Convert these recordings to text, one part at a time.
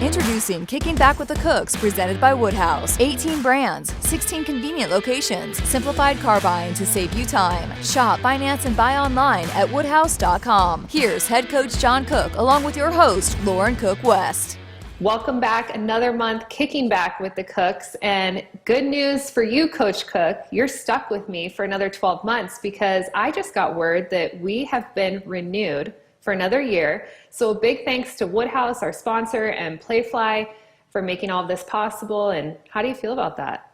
Introducing Kicking Back with the Cooks, presented by Woodhouse. 18 brands, 16 convenient locations, simplified car buying to save you time. Shop, finance, and buy online at woodhouse.com. Here's head coach John Cook, along with your host, Lauren Cook West. Welcome back, another month kicking back with the Cooks, and good news for you, Coach Cook. You're stuck with me for another 12 months because I just got word that we have been renewed for another year. So a big thanks to Woodhouse, our sponsor, and Playfly for making all of this possible. And how do you feel about that?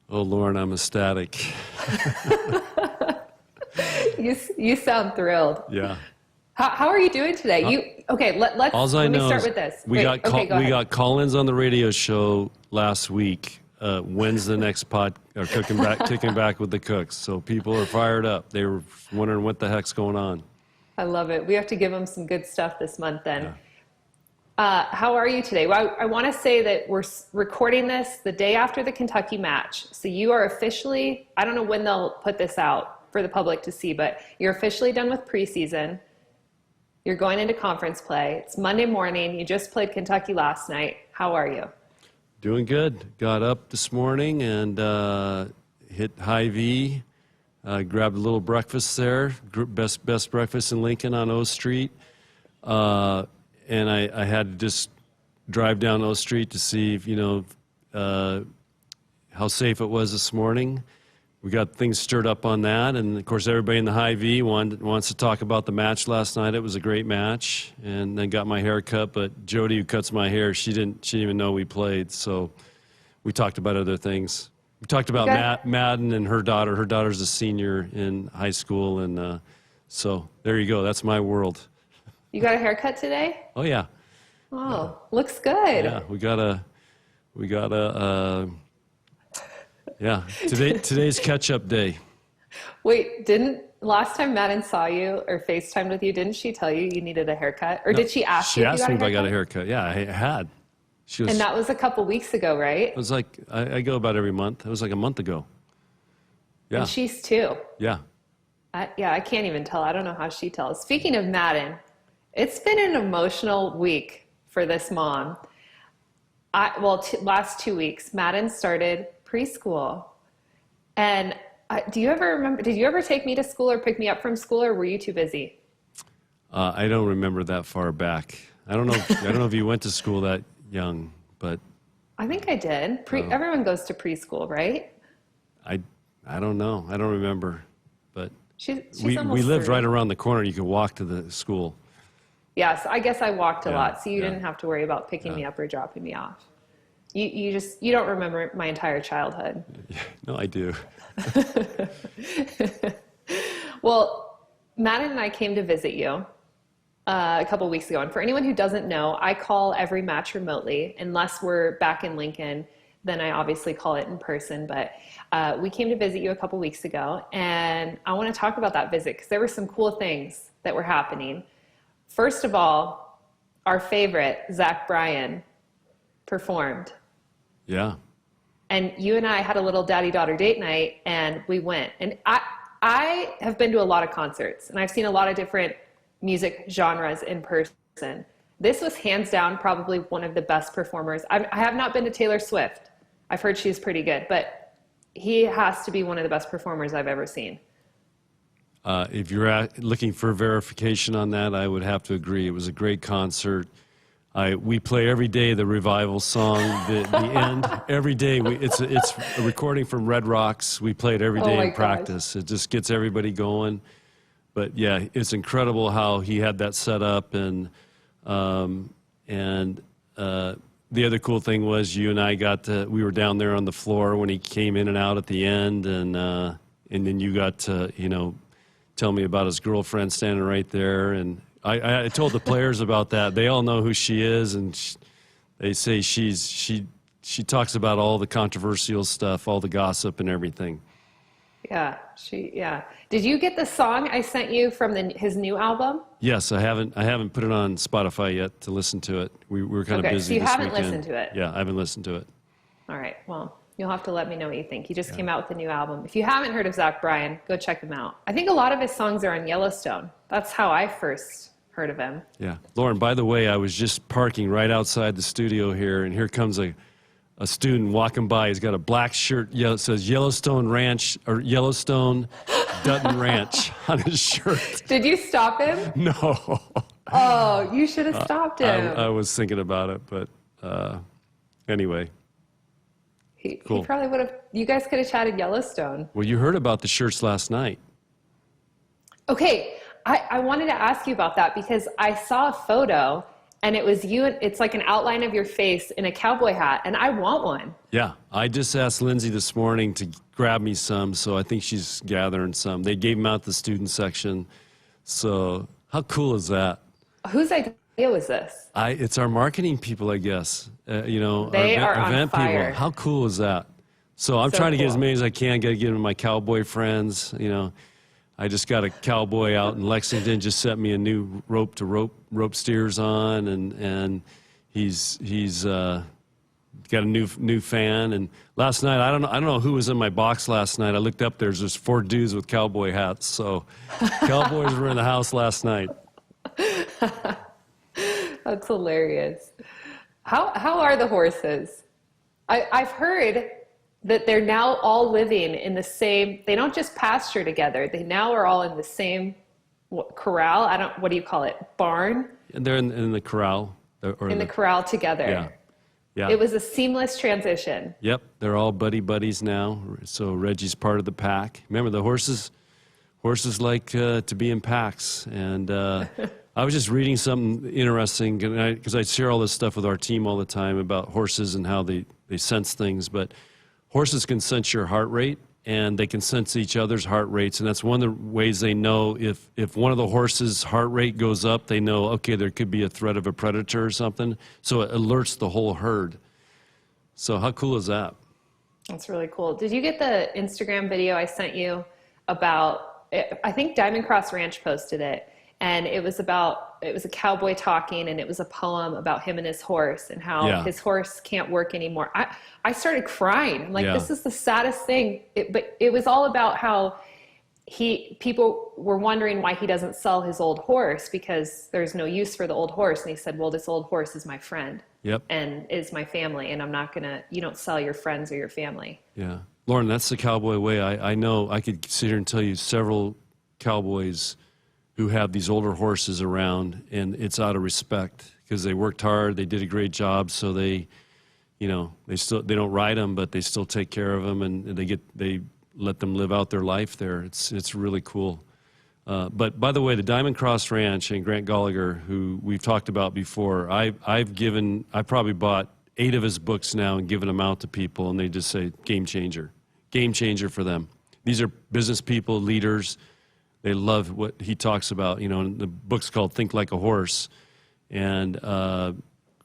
Oh, Lauren, I'm ecstatic. You sound thrilled. Yeah. How are you doing today? Let me start with this. We got call-ins on the radio show last week. When's the next kicking back with the Cooks? So people are fired up. They were wondering what the heck's going on. I love it. We have to give them some good stuff this month then. Yeah. How are you today? Well, I want to say that we're recording this the day after the Kentucky match. So you are officially, I don't know when they'll put this out for the public to see, but you're officially done with preseason. You're going into conference play. It's Monday morning. You just played Kentucky last night. How are you? Doing good. Got up this morning and hit Hy-Vee. Grabbed a little breakfast there, best breakfast in Lincoln on O Street. And I had to just drive down O Street to see if, how safe it was this morning. We got things stirred up on that, and of course everybody in the Hy-Vee wants to talk about the match last night. It was a great match, and then got my hair cut. But Jody, who cuts my hair, she didn't even know we played. So we talked about other things. We talked about Madden and her daughter. Her daughter's a senior in high school, and so there you go. That's my world. You got a haircut today? Oh yeah. Oh, looks good. Yeah, we got a. Yeah, today's catch-up day. Wait, last time Madden saw you or FaceTimed with you, didn't she tell you needed a haircut? Or did she ask you if you got a haircut? She asked me if I got a haircut. Yeah, I had. And that was a couple weeks ago, right? It was like, I go about every month. It was like a month ago. Yeah. And she's two. Yeah. I can't even tell. I don't know how she tells. Speaking of Madden, it's been an emotional week for this mom. Last 2 weeks, Madden started preschool. And do you ever remember, did you ever take me to school or pick me up from school, or were you too busy? I don't remember that far back. I don't know if you went to school that young, but I think I did. Everyone goes to preschool, right? I don't know. I don't remember, but we lived 30. right around the corner. You could walk to the school. Yes, I guess I walked a lot, so you didn't have to worry about picking me up or dropping me off. You don't remember my entire childhood. No, I do. Well, Madden and I came to visit you a couple weeks ago. And for anyone who doesn't know, I call every match remotely. Unless we're back in Lincoln, then I obviously call it in person. But we came to visit you a couple weeks ago. And I want to talk about that visit because there were some cool things that were happening. First of all, our favorite, Bryan, performed. Yeah. And you and I had a little daddy-daughter date night, and we went. And I have been to a lot of concerts, and I've seen a lot of different music genres in person. This was hands down probably one of the best performers. I have not been to Taylor Swift. I've heard she's pretty good, but he has to be one of the best performers I've ever seen. If you're looking for verification on that, I would have to agree. It was a great concert. We play every day the revival song, the end. Every day, it's a recording from Red Rocks. We play it every day in practice. It just gets everybody going. But yeah, it's incredible how he had that set up, and the other cool thing was you and I we were down there on the floor when he came in and out at the end, and then you got to tell me about his girlfriend standing right there, and I told the players about that. They all know who she is, and they say she talks about all the controversial stuff, all the gossip and everything. Yeah, Did you get the song I sent you from his new album? Yes, I haven't put it on Spotify yet to listen to it. We were kind of busy this weekend. So you haven't listened to it? Yeah, I haven't listened to it. All right, well, you'll have to let me know what you think. He just came out with a new album. If you haven't heard of Bryan, go check him out. I think a lot of his songs are on Yellowstone. That's how I first heard of him. Yeah. Lauren, by the way, I was just parking right outside the studio here, and here comes a student walking by. He's got a black shirt. It says Yellowstone Ranch or Yellowstone Dutton Ranch on his shirt. Did you stop him? No. Oh, you should have stopped him. I was thinking about it, but anyway. He Cool. probably would have, you guys could have chatted Yellowstone. Well, you heard about the shirts last night. Okay, I wanted to ask you about that because I saw a photo and it was you, it's like an outline of your face in a cowboy hat, and I want one. Yeah, I just asked Lindsay this morning to grab me some, so I think she's gathering some. They gave them out the student section, so how cool is that? Whose idea was this? It's our marketing people, I guess. They are on event fire. people. How cool is that? So I'm So trying to get as cool. many as I can. Got to get them to my cowboy friends. I just got a cowboy out in Lexington. Just set me a new rope steers on, and he's got a new fan. And last night, I don't know who was in my box last night. I looked up. There's just 4 dudes with cowboy hats. So cowboys were in the house last night. That's hilarious. How are the horses? I've heard that they're now all living in the same, they don't just pasture together, they now are all in the same corral, what do you call it, barn? And they're in the corral. In the corral together. Yeah. Yeah. It was a seamless transition. Yep, they're all buddies now. So Reggie's part of the pack. Remember, the horses like to be in packs. And I was just reading something interesting because I share all this stuff with our team all the time about horses and how they sense things. But horses can sense your heart rate, and they can sense each other's heart rates. And that's one of the ways they know if one of the horses' heart rate goes up, they know, okay, there could be a threat of a predator or something. So it alerts the whole herd. So how cool is that? That's really cool. Did you get the Instagram video I sent you about, I think Diamond Cross Ranch posted it, and it was a cowboy talking, and it was a poem about him and his horse and how his horse can't work anymore. I started crying. I'm like, this is the saddest thing. But it was all about how people were wondering why he doesn't sell his old horse because there's no use for the old horse. And he said, well, this old horse is my friend and is my family. And you don't sell your friends or your family. Yeah. Lauren, that's the cowboy way. I know I could sit here and tell you several cowboys who have these older horses around, and it's out of respect because they worked hard, they did a great job, so they don't ride them, but they still take care of them, and they let them live out their life there. It's really cool. But by the way, the Diamond Cross Ranch and Grant Gallagher, who we've talked about before, I probably bought 8 of his books now and given them out to people, and they just say game changer for them. These are business people, leaders. They love what he talks about. The book's called Think Like a Horse, and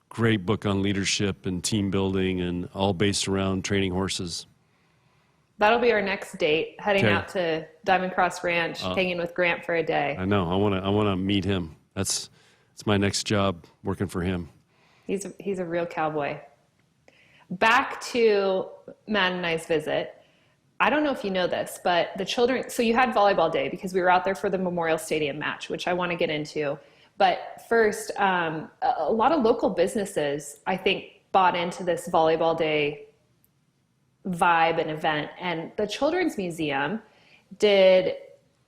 great book on leadership and team building, and all based around training horses. That'll be our next date, heading out to Diamond Cross Ranch, hanging with Grant for a day. I know. I want to meet him. That's my next job, working for him. He's a real cowboy. Back to Matt and I's visit. I don't know if you know this, but the children, so you had volleyball day because we were out there for the Memorial Stadium match, which I want to get into. But first, a lot of local businesses, I think, bought into this volleyball day vibe and event. And the Children's Museum did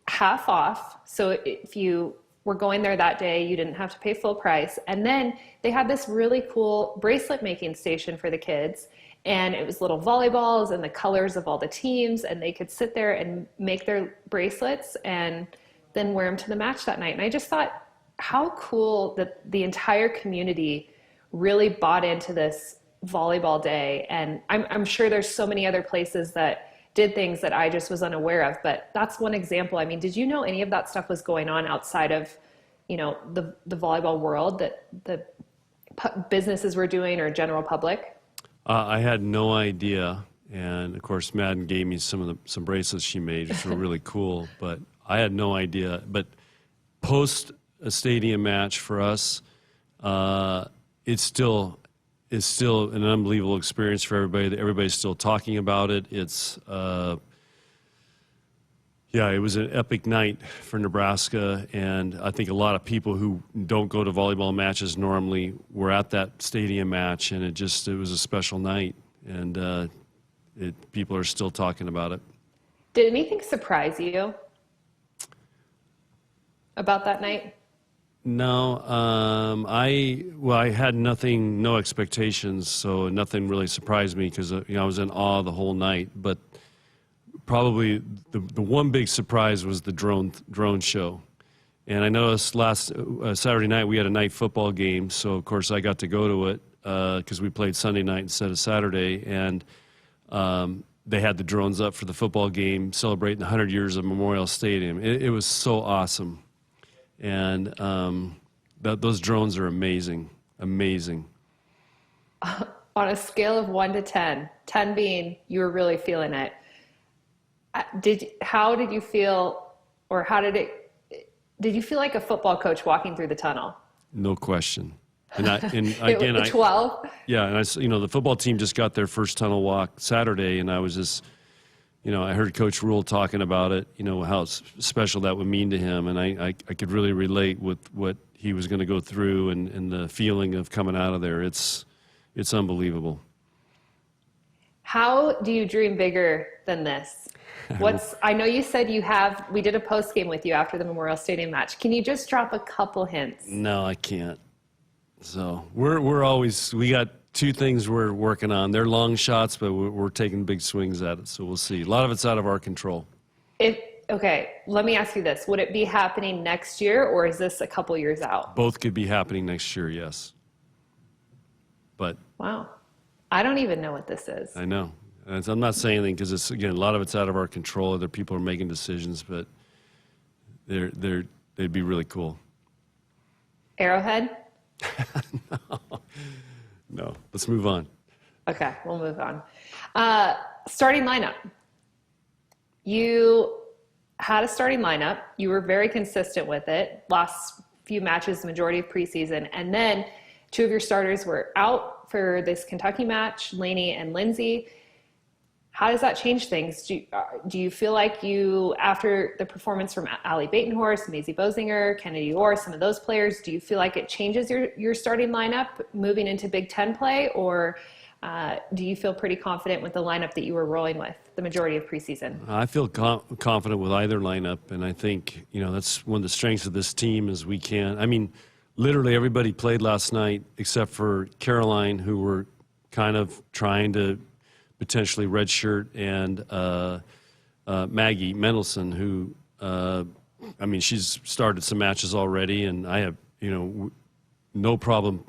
half off. So if you were going there that day, you didn't have to pay full price. And then they had this really cool bracelet making station for the kids. And it was little volleyballs and the colors of all the teams, and they could sit there and make their bracelets and then wear them to the match that night. And I just thought, how cool that the entire community really bought into this volleyball day. And I'm sure there's so many other places that did things that I just was unaware of, but that's one example. I mean, did you know any of that stuff was going on outside of, the volleyball world that the businesses were doing or general public? I had no idea, and of course, Madden gave me some bracelets she made, which were really cool. But I had no idea. But post a stadium match for us, it's still an unbelievable experience for everybody. Everybody's still talking about it. It's Yeah, it was an epic night for Nebraska, and I think a lot of people who don't go to volleyball matches normally were at that stadium match, and it was a special night, and people are still talking about it. Did anything surprise you about that night? No, I had no expectations, so nothing really surprised me because I was in awe the whole night. But probably the one big surprise was the drone show, and I noticed last Saturday night we had a night football game, so of course I got to go to it because we played Sunday night instead of Saturday, and they had the drones up for the football game celebrating the 100 years of Memorial Stadium. It was so awesome. And those drones are amazing. On a scale of 1 to 10, 10 being you were really feeling it, how did you feel, or did you feel like a football coach walking through the tunnel? No question. And again, 12? Yeah, and the football team just got their first tunnel walk Saturday, and I was just, I heard Coach Rule talking about it, how special that would mean to him, and I could really relate with what he was going to go through and the feeling of coming out of there. It's unbelievable. How do you dream bigger than this? I know you said we did a post game with you after the Memorial Stadium match. Can you just drop a couple hints? No, I can't. So we got two things we're working on. They're long shots, but we're taking big swings at it. So we'll see. A lot of it's out of our control. Okay, let me ask you this. Would it be happening next year, or is this a couple years out? Both could be happening next year, yes. But wow. I don't even know what this is. I know. And I'm not saying anything because a lot of it's out of our control. Other people are making decisions, but they'd be really cool. Arrowhead? No. Let's move on. Okay, we'll move on. Starting lineup. You had a starting lineup. You were very consistent with it. Last few matches, the majority of preseason. And then two of your starters were out for this Kentucky match, Laney and Lindsay. How does that change things? Do you feel like after the performance from Allie Batenhorst, Maisie Bosinger, Kennedy Orr, some of those players, do you feel like it changes your starting lineup moving into Big Ten play, or do you feel pretty confident with the lineup that you were rolling with the majority of preseason? I feel confident with either lineup, and I think that's one of the strengths of this team is we can. I mean, literally everybody played last night except for Caroline, who were kind of trying to potentially redshirt, and Maggie Mendelson, who, she's started some matches already, and I have, no problem,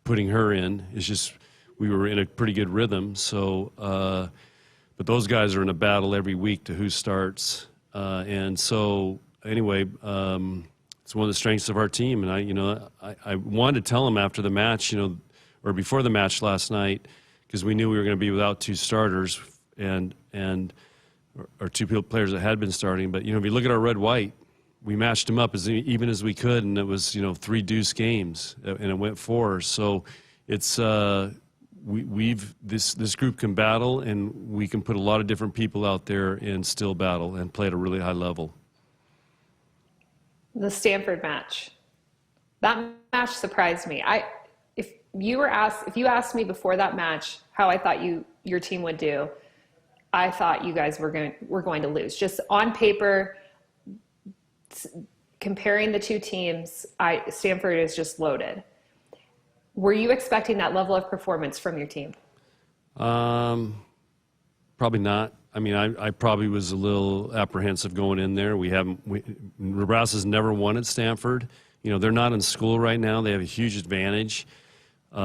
putting her in. It's just we were in a pretty good rhythm. So, but those guys are in a battle every week to who starts. And so, anyway, it's one of the strengths of our team. And I wanted to tell them after the match, or before the match last night, because we knew we were going to be without two starters or two players that had been starting. But, if you look at our red-white, we matched them up as even as we could, and it was, 3 deuce games, and it went 4. So it's this group can battle, and we can put a lot of different people out there and still battle and play at a really high level. The Stanford match. That match surprised me. If you asked me before that match how I thought your team would do, I thought you guys were going to lose. Just on paper, comparing the two teams, Stanford is just loaded. Were you expecting that level of performance from your team? Probably not. I mean, I probably was a little apprehensive going in there. Nebraska's never won at Stanford. They're not in school right now. They have a huge advantage. We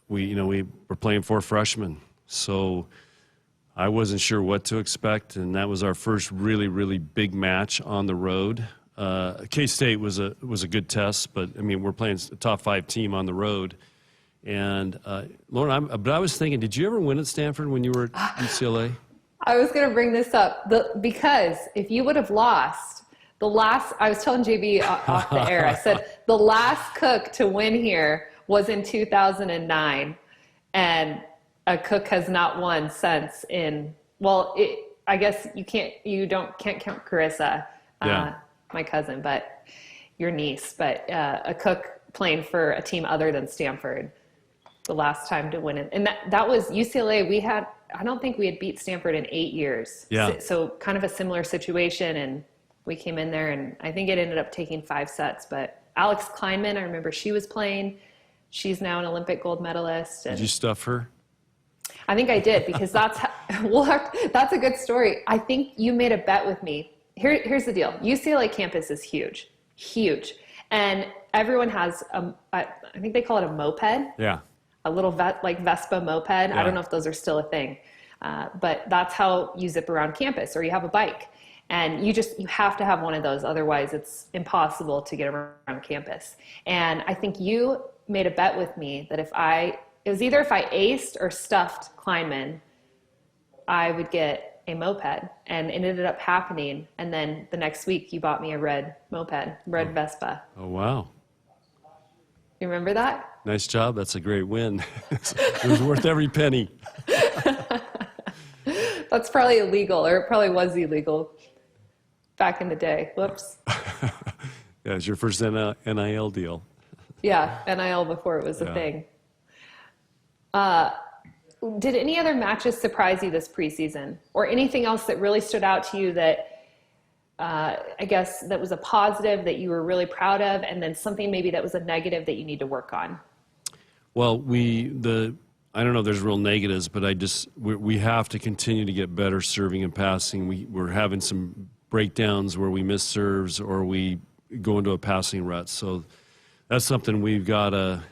were playing 4 freshmen. So I wasn't sure what to expect, and that was our first really, really big match on the road. K-State was a good test, but we're playing a top 5 team on the road. And Lauren, but I was thinking, did you ever win at Stanford when you were at UCLA? I was going to bring this up because if you would have lost I was telling JB off the air, I said the last Cook to win here was in 2009, and a Cook has not won since in well, I guess you can't count Carissa, my cousin, but your niece, but a cook playing for a team other than Stanford the last time to win it. And that was UCLA. I don't think we had beat Stanford in 8 years. Yeah. So kind of a similar situation. And we came in there and I think it ended up taking 5 sets, but Alex Kleinman, I remember she was playing. She's now an Olympic gold medalist. And Did you stuff her? I think I did, because that's a good story. I think you made a bet with me. Here's the deal. UCLA campus is huge, huge. And everyone has, I think they call it a moped. Yeah. A little like Vespa moped. Yeah. I don't know if those are still a thing. But that's how you zip around campus, or you have a bike. And you have to have one of those. Otherwise, it's impossible to get around campus. And I think you made a bet with me that it was either if I aced or stuffed Kleinman, I would get a moped, and it ended up happening. And then the next week you bought me a red Vespa. Oh, wow. You remember that? Nice job. That's a great win. It was worth every penny. That's probably illegal, or it probably was illegal back in the day. Whoops. Yeah, it's your first NIL deal. Yeah, NIL before it was a thing. Did any other matches surprise you this preseason, or anything else that really stood out to you that I guess that was a positive that you were really proud of, and then something maybe that was a negative that you need to work on? Well, I don't know if there's real negatives, but we have to continue to get better serving and passing. We're having some breakdowns where we miss serves or we go into a passing rut. So that's something we've got to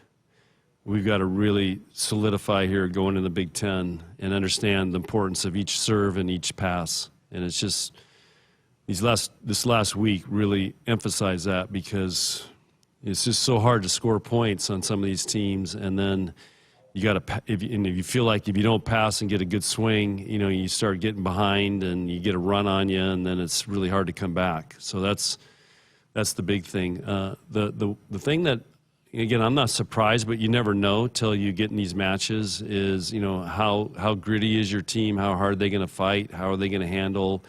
really solidify here going in the Big Ten, and understand the importance of each serve and each pass. And it's just this last week really emphasized that, because it's just so hard to score points on some of these teams. And then you got to, if you feel like if you don't pass and get a good swing, you start getting behind and you get a run on you, and then it's really hard to come back. So that's the big thing. The thing that, again, I'm not surprised, but you never know till you get in these matches, is how gritty is your team, how hard are they going to fight, how are they going to handle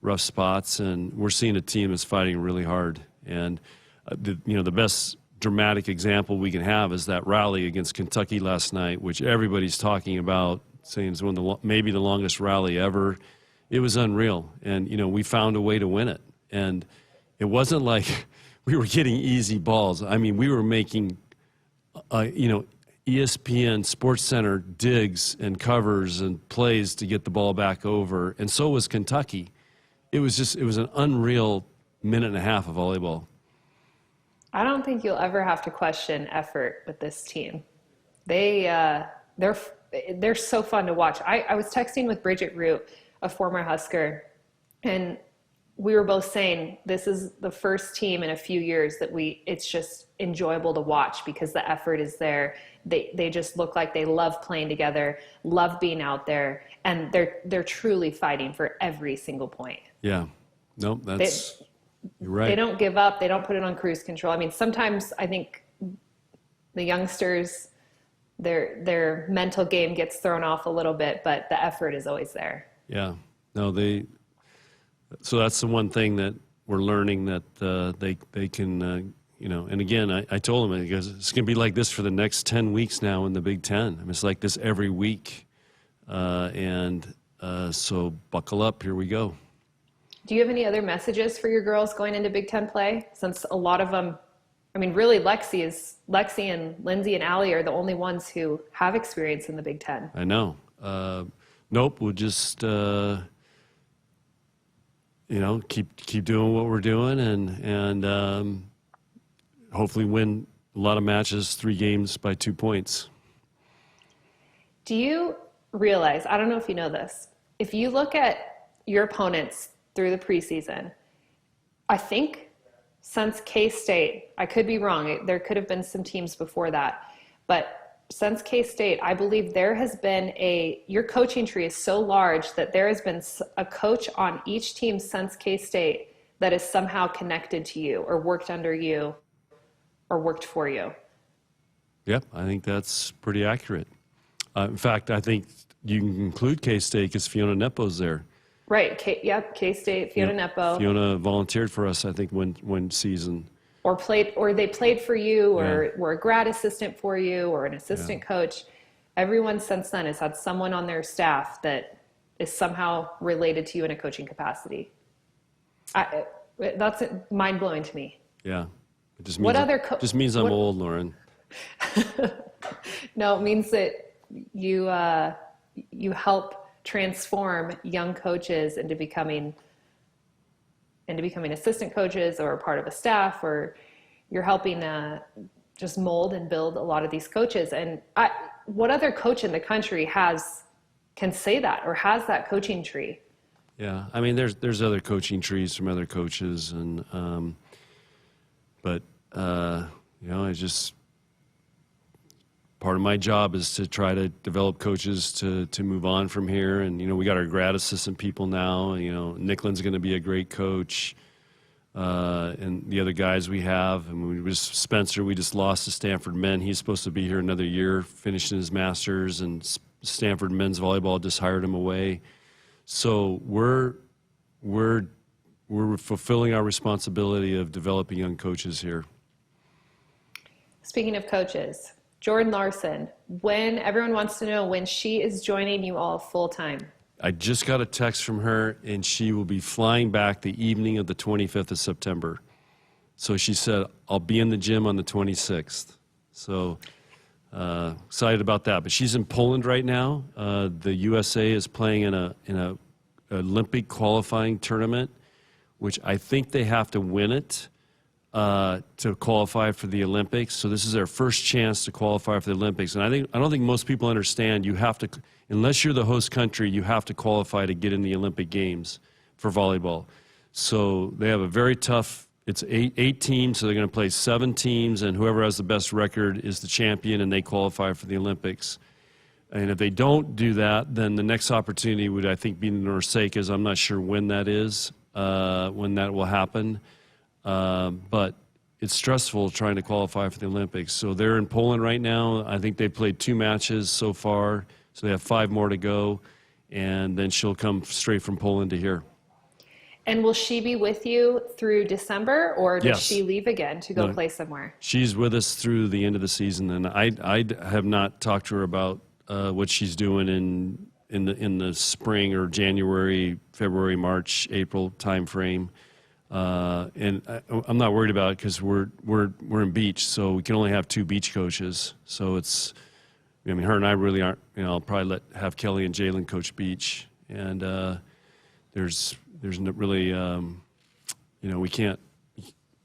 rough spots. And we're seeing a team that's fighting really hard. And the best dramatic example we can have is that rally against Kentucky last night, which everybody's talking about, saying it's maybe the longest rally ever. It was unreal, and we found a way to win it. And it wasn't like we were getting easy balls. I mean, we were making ESPN Sports Center digs and covers and plays to get the ball back over, and so was Kentucky. It was an unreal minute and a half of volleyball. I don't think you'll ever have to question effort with this team. They're so fun to watch. I was texting with Bridget Root, a former Husker, and we were both saying this is the first team in a few years that it's just enjoyable to watch, because the effort is there. They just look like they love playing together, love being out there, and they're truly fighting for every single point. Yeah. No, you're right. They don't give up. They don't put it on cruise control. I mean, sometimes I think the youngsters, their mental game gets thrown off a little bit, but the effort is always there. Yeah. No, so that's the one thing that we're learning, that they can, and again, I told them, because it's going to be like this for the next 10 weeks now in the Big Ten. I mean, it's like this every week. So buckle up. Here we go. Do you have any other messages for your girls going into Big Ten play? Since a lot of them, I mean, really Lexi and Lindsay and Allie are the only ones who have experience in the Big Ten. I know. Nope. We'll just, keep doing what we're doing, and hopefully win a lot of matches, 3 games by 2 points. Do you realize, I don't know if you know this, if you look at your opponents through the preseason, I think since K-State, I could be wrong, there could have been some teams before that, but since K-State, I believe there has been your coaching tree is so large that there has been a coach on each team since K-State that is somehow connected to you, or worked under you, or worked for you. Yep, I think that's pretty accurate. In fact, I think you can include K-State because Fiona Nepo's there. Right. K-State, Fiona Nepo. Fiona volunteered for us, I think, one season. Or they played for you, or were a grad assistant for you, or an assistant coach. Everyone since then has had someone on their staff that is somehow related to you in a coaching capacity. That's mind-blowing to me. Yeah. It just means, just means I'm old, Lauren. No, it means that you help transform young coaches into becoming assistant coaches or part of a staff, or you're helping just mold and build a lot of these coaches. And what other coach in the country can say that or has that coaching tree? Yeah, I mean, there's other coaching trees from other coaches, and but I just, part of my job is to try to develop coaches to move on from here. And we got our grad assistant people now. Nicklin's going to be a great coach, and the other guys we have. And Spencer, we just lost to Stanford men. He's supposed to be here another year, finishing his master's, and Stanford men's volleyball just hired him away. So we're fulfilling our responsibility of developing young coaches here. Speaking of coaches, Jordan Larson, when everyone wants to know when she is joining you all full time. I just got a text from her, and she will be flying back the evening of the 25th of September. So she said, I'll be in the gym on the 26th. So excited about that. But she's in Poland right now. The USA is playing in a Olympic qualifying tournament, which I think they have to win it to qualify for the Olympics. So this is their first chance to qualify for the Olympics. And I don't think most people understand you have to, unless you're the host country, you have to qualify to get in the Olympic Games for volleyball. So they have a very tough, it's eight teams, so they're going to play 7 teams, and whoever has the best record is the champion, and they qualify for the Olympics. And if they don't do that, then the next opportunity would, I think, be in the Norsekas. I'm not sure when that is, when that will happen. But it's stressful trying to qualify for the Olympics. So they're in Poland right now. I think they've played 2 matches so far, so they have 5 more to go. And then she'll come straight from Poland to here. And will she be with you through December, or does she leave again to go play somewhere? She's with us through the end of the season, and I have not talked to her about what she's doing in the spring or January, February, March, April timeframe. And I'm not worried about it because we're in beach, so we can only have 2 beach coaches. So it's, I mean, her and I really aren't. I'll probably have Kelly and Jalen coach beach, and there's no really, we can't.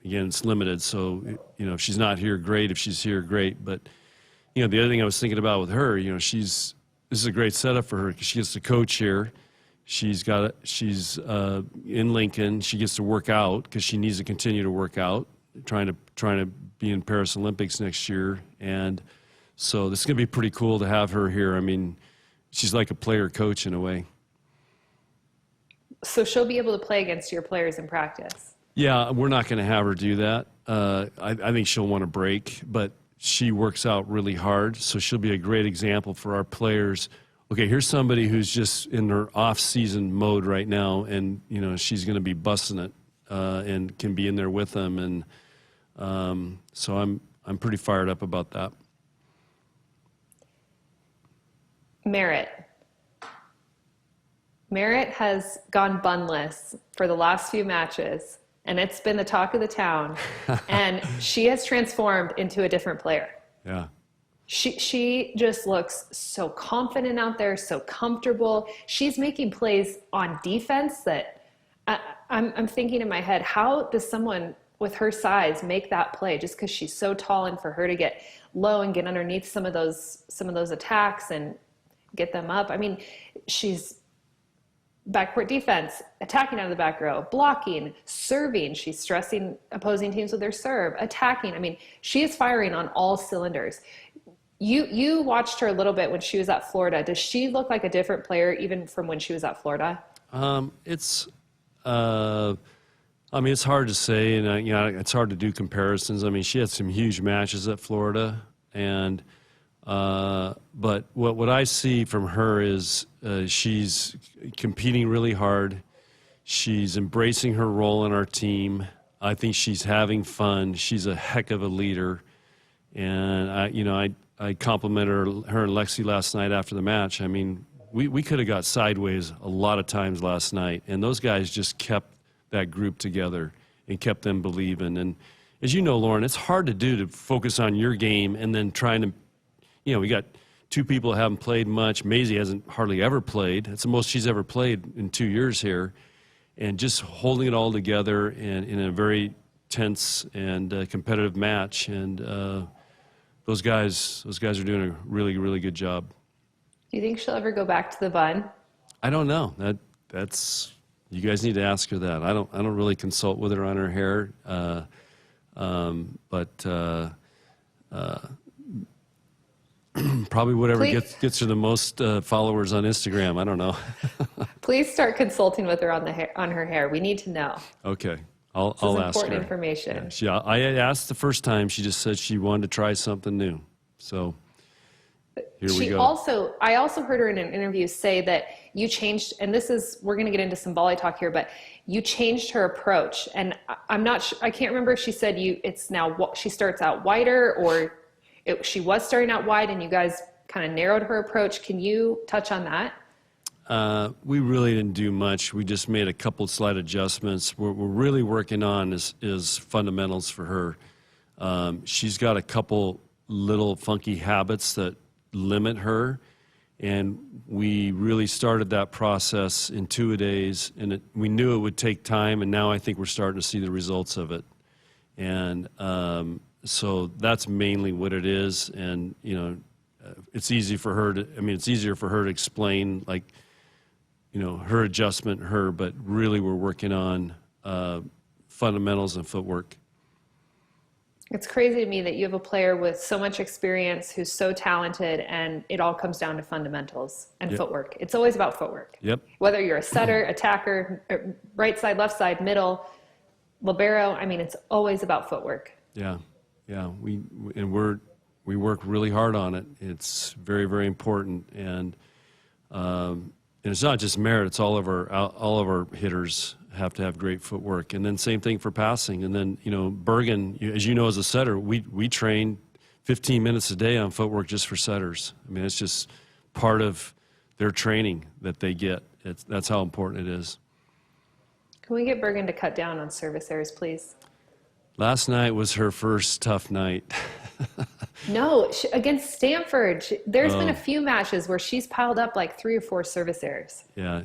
Again, it's limited. So if she's not here, great. If she's here, great. But the other thing I was thinking about with her, this is a great setup for her because she gets to coach here. She's in Lincoln. She gets to work out because she needs to continue to work out, trying to be in Paris Olympics next year. And so this is going to be pretty cool to have her here. I mean, she's like a player coach in a way. So she'll be able to play against your players in practice. Yeah, we're not going to have her do that. I think she'll want to break, but she works out really hard, so she'll be a great example for our players. Okay, here's somebody who's just in her off-season mode right now, and she's going to be busting it and can be in there with them, and so I'm pretty fired up about that. Merritt has gone bunless for the last few matches, and it's been the talk of the town, and she has transformed into a different player. Yeah. She just looks so confident out there, so comfortable. She's making plays on defense that I'm thinking in my head, how does someone with her size make that play just because she's so tall, and for her to get low and get underneath some of those attacks and get them up. I mean, she's backcourt defense, attacking out of the back row, blocking, serving. She's stressing opposing teams with her serve, attacking. I mean, she is firing on all cylinders. You watched her a little bit when she was at Florida. Does she look like a different player even from when she was at Florida? It's hard to say, and it's hard to do comparisons. I mean, she had some huge matches at Florida, and But what I see from her is she's competing really hard. She's embracing her role in our team. I think she's having fun. She's a heck of a leader. And I complimented her and Lexi last night after the match. I mean, we could have got sideways a lot of times last night, and those guys just kept that group together and kept them believing. And as you know, Lauren, it's hard to do, to focus on your game and then trying to, we got two people who haven't played much. Maisie hasn't hardly ever played. It's the most she's ever played in 2 years here. And just holding it all together in a very tense and competitive match. And those guys are doing a really, really good job. Do you think she'll ever go back to the bun? I don't know. That's you guys need to ask her that. I don't really consult with her on her hair, probably whatever gets her the most followers on Instagram. I don't know. Please start consulting with her on her hair. We need to know. Okay, I'll ask her. Important information. Yeah, I asked the first time. She just said she wanted to try something new. So. Here we go. I also heard her in an interview say that you changed, and we're going to get into some volley talk here, but you changed her approach. And I'm not sure, I can't remember if she said she starts out wider, or she was starting out wide and you guys kind of narrowed her approach. Can you touch on that? We really didn't do much. We just made a couple slight adjustments. What we're really working on is fundamentals for her. She's got a couple little funky habits that limit her, and we really started that process in 2 days, and we knew it would take time, and now I think we're starting to see the results of it. And so that's mainly what it is. And it's easier for her to explain, like, her adjustment, but really we're working on fundamentals and footwork. It's crazy to me that you have a player with so much experience who's so talented, and it all comes down to fundamentals and footwork. It's always about footwork. Yep. Whether you're a setter, attacker, right side, left side, middle, libero, it's always about footwork. Yeah. We work really hard on it. It's very, very important, and it's not just Merritt. It's all of our hitters have to have great footwork, and then same thing for passing. And then Bergen, as you know, as a setter, we train 15 minutes a day on footwork just for setters. It's just part of their training that they get. That's how important it is. Can we get Bergen to cut down on service errors, please? Last night was her first tough night. No, against Stanford, there's been a few matches where she's piled up like 3 or 4 service errors. Yeah.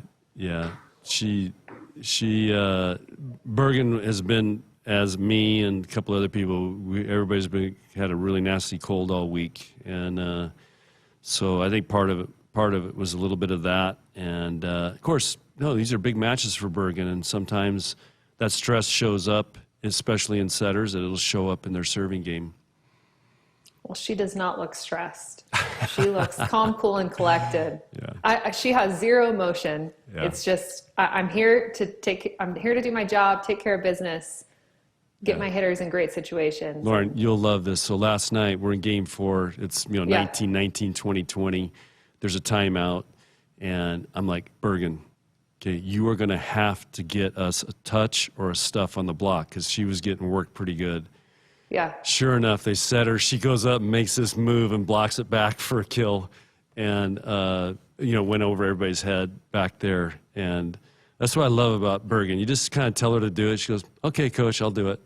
Bergen has been, as me and a couple other people, everybody's had a really nasty cold all week, and so I think part of it was a little bit of that, and of course, these are big matches for Bergen, and sometimes that stress shows up, especially in setters, that it'll show up in their serving game. Well, she does not look stressed. She looks calm, cool, and collected. Yeah. She has zero emotion. Yeah. It's just, I'm here to do my job, take care of business, get my hitters in great situations. Lauren, you'll love this. So last night, we're in game 4. It's 19-19, 20-20. There's a timeout, and I'm like, Bergen, okay, you are going to have to get us a touch or a stuff on the block, because she was getting worked pretty good. Yeah. Sure enough, they set her. She goes up and makes this move and blocks it back for a kill, and went over everybody's head back there. And that's what I love about Bergen. You just kind of tell her to do it. She goes, "Okay, coach, I'll do it."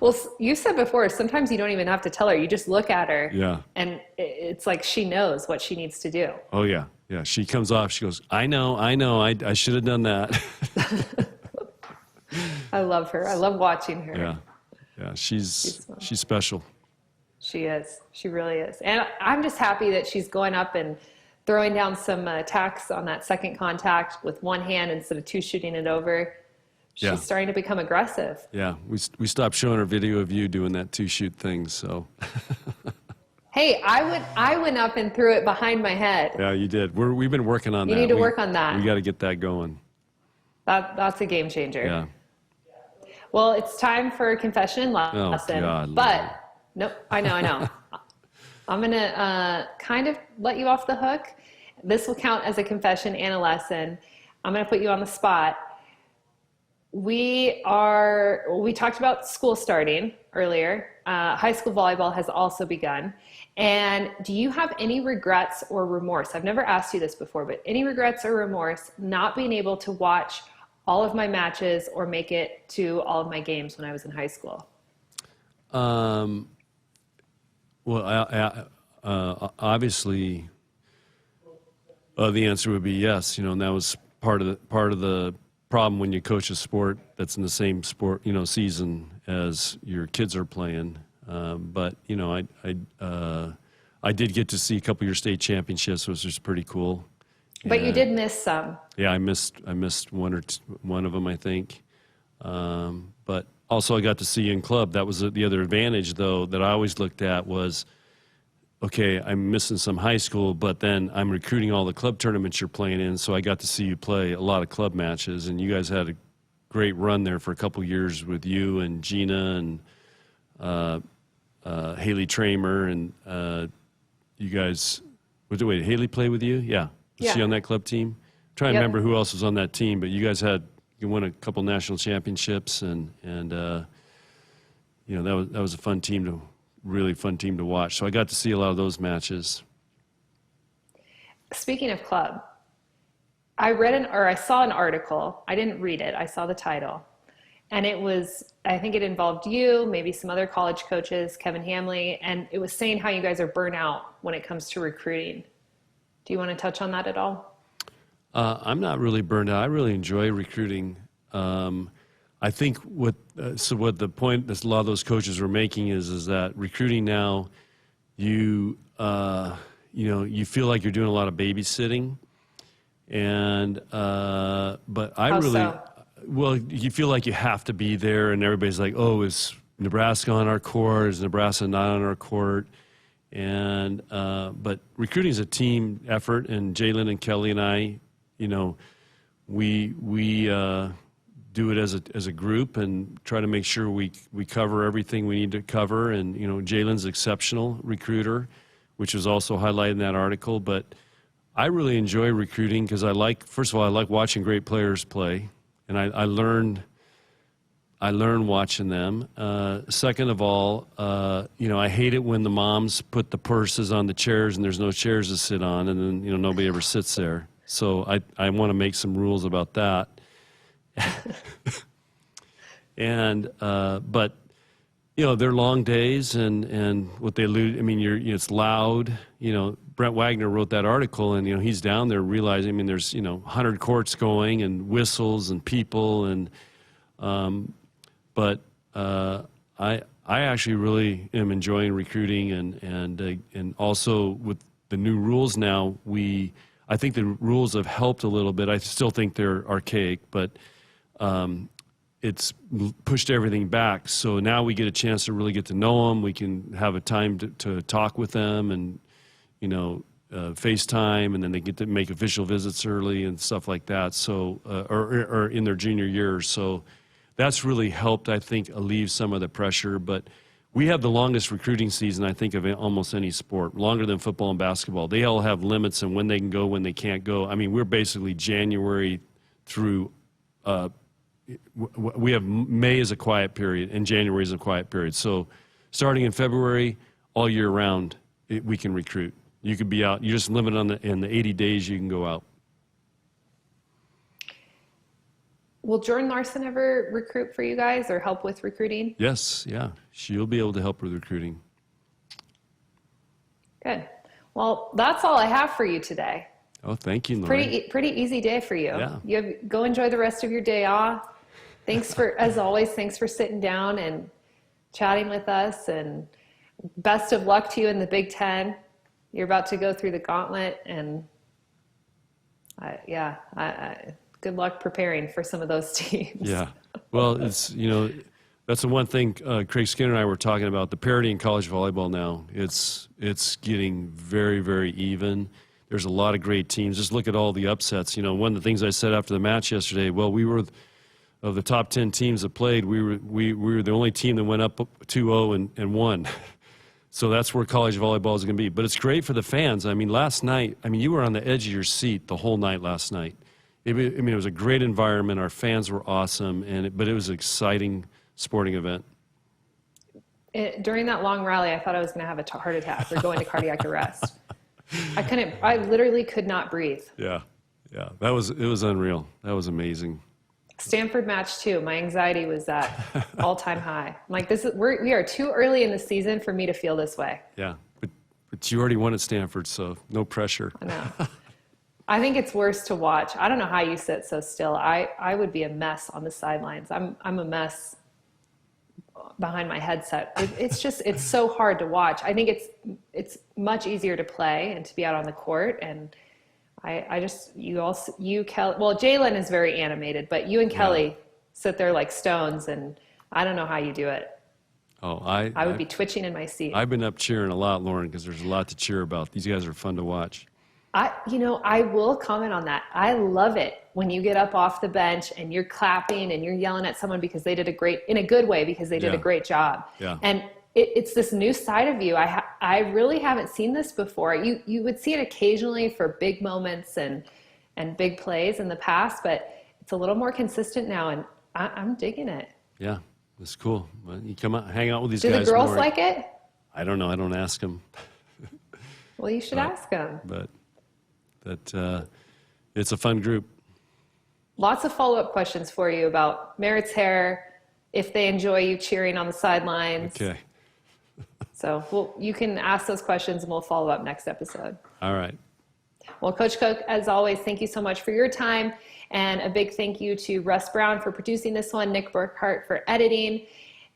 Well, you said before, sometimes you don't even have to tell her. You just look at her. Yeah. And it's like she knows what she needs to do. Oh yeah. She comes off. She goes, "I know. I should have done that." I love her. I love watching her. Yeah. She's special. She is. She really is. And I'm just happy that she's going up and throwing down some attacks on that second contact with one hand instead of 2 shooting it over. She's starting to become aggressive. Yeah, we stopped showing her video of you doing that 2-shoot thing. So. Hey, I went up and threw it behind my head. Yeah, you did. We've been working on that. You need to work on that. We got to get that going. That's a game changer. Yeah. Well, it's time for a confession lesson. Oh, God, but no, I know. I'm going to kind of let you off the hook. This will count as a confession and a lesson. I'm going to put you on the spot. We talked about school starting earlier. High school volleyball has also begun. And do you have any regrets or remorse? I've never asked you this before, but any regrets or remorse not being able to watch all of my matches or make it to all of my games when I was in high school? Well, obviously, the answer would be yes. And that was part of the problem when you coach a sport that's in the same sport, season as your kids are playing. But I did get to see a couple of your state championships, which was pretty cool. But you did miss some. Yeah, I missed one of them, I think. But also I got to see you in club. That was the other advantage, though, that I always looked at was, okay, I'm missing some high school, but then I'm recruiting all the club tournaments you're playing in, so I got to see you play a lot of club matches, and you guys had a great run there for a couple years with you and Gina and Haley Tramer, and you guys, wait, Haley played with you? Yeah. Was she on that club team? I'm trying to remember who else was on that team, but you guys you won a couple national championships, and that was a really fun team to watch. So I got to see a lot of those matches. Speaking of club, I saw an article. I didn't read it. I saw the title. And I think it involved you, maybe some other college coaches, Kevin Hamley, and it was saying how you guys are burnt out when it comes to recruiting. Do you want to touch on that at all? I'm not really burned out. I really enjoy recruiting. I think what the point that a lot of those coaches were making is that recruiting now, you feel like you're doing a lot of babysitting, and but well, you feel like you have to be there, and everybody's like, oh, is Nebraska on our court? Is Nebraska not on our court? And but recruiting is a team effort, and Jalen and Kelly and I, we do it as a group and try to make sure we cover everything we need to cover. And Jalen's an exceptional recruiter, which was also highlighted in that article. But I really enjoy recruiting because first of all, I like watching great players play, and I learn watching them. Second of all, I hate it when the moms put the purses on the chairs and there's no chairs to sit on, and then nobody ever sits there. So I want to make some rules about that. And but they're long days, and what they allude. I mean, it's loud. Brent Wagner wrote that article, and he's down there realizing. I mean, there's 100 courts going and whistles and people and. But I actually really am enjoying recruiting, and also with the new rules now, I think the rules have helped a little bit. I still think they're archaic, but it's pushed everything back. So now we get a chance to really get to know them. We can have a time to talk with them, and FaceTime, and then they get to make official visits early and stuff like that. So or in their junior years. So. That's really helped, I think, alleviate some of the pressure. But we have the longest recruiting season, I think, of almost any sport, longer than football and basketball. They all have limits on when they can go, when they can't go. I mean, we're basically January through we have May as a quiet period and January is a quiet period. So starting in February, all year round, we can recruit. You could be out. You just limit in the 80 days you can go out. Will Jordan Larson ever recruit for you guys or help with recruiting? Yes, yeah. She'll be able to help with recruiting. Good. Well, that's all I have for you today. Oh, thank you, Lauren. Pretty easy day for you. Yeah. Go enjoy the rest of your day off. As always, thanks for sitting down and chatting with us, and best of luck to you in the Big Ten. You're about to go through the gauntlet, and good luck preparing for some of those teams. Yeah. Well, it's, that's the one thing Craig Skinner and I were talking about, the parity in college volleyball now. It's getting very, very even. There's a lot of great teams. Just look at all the upsets. One of the things I said after the match yesterday, well, we were, of the top 10 teams that played, we were the only team that went up 2-0 and won. So that's where college volleyball is going to be. But it's great for the fans. I mean, last night, you were on the edge of your seat the whole night last night. It was a great environment. Our fans were awesome, but it was an exciting sporting event. During that long rally, I thought I was going to have a heart attack or go into cardiac arrest. I literally could not breathe. Yeah. It was unreal. That was amazing. Stanford match too. My anxiety was at all-time high. I'm like, we are too early in the season for me to feel this way. Yeah, but you already won at Stanford, so no pressure. I know. I think it's worse to watch. I don't know how you sit so still. I would be a mess on the sidelines. I'm a mess behind my headset. It's so hard to watch. I think it's much easier to play and to be out on the court. And Kelly, well, Jalen is very animated, but you and Kelly sit there like stones, and I don't know how you do it. Oh, I would be twitching in my seat. I've been up cheering a lot, Lauren, because there's a lot to cheer about. These guys are fun to watch. I will comment on that. I love it when you get up off the bench and you're clapping and you're yelling at someone because they did in a good way, because they did a great job. Yeah. And it's this new side of you. I really haven't seen this before. You would see it occasionally for big moments and big plays in the past, but it's a little more consistent now, and I'm digging it. Yeah, it's cool. You come out, hang out with these guys. Do the girls more. like it? I don't know. I don't ask them. Well, you should ask them. But it's a fun group. Lots of follow-up questions for you about Merritt's hair, if they enjoy you cheering on the sidelines. Okay. So you can ask those questions and we'll follow up next episode. All right. Well, Coach Cook, as always, thank you so much for your time. And a big thank you to Russ Brown for producing this one, Nick Burkhart for editing,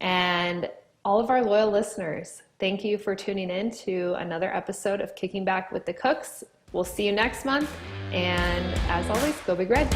and all of our loyal listeners. Thank you for tuning in to another episode of Kicking Back with the Cooks. We'll see you next month. And as always, go Big Red.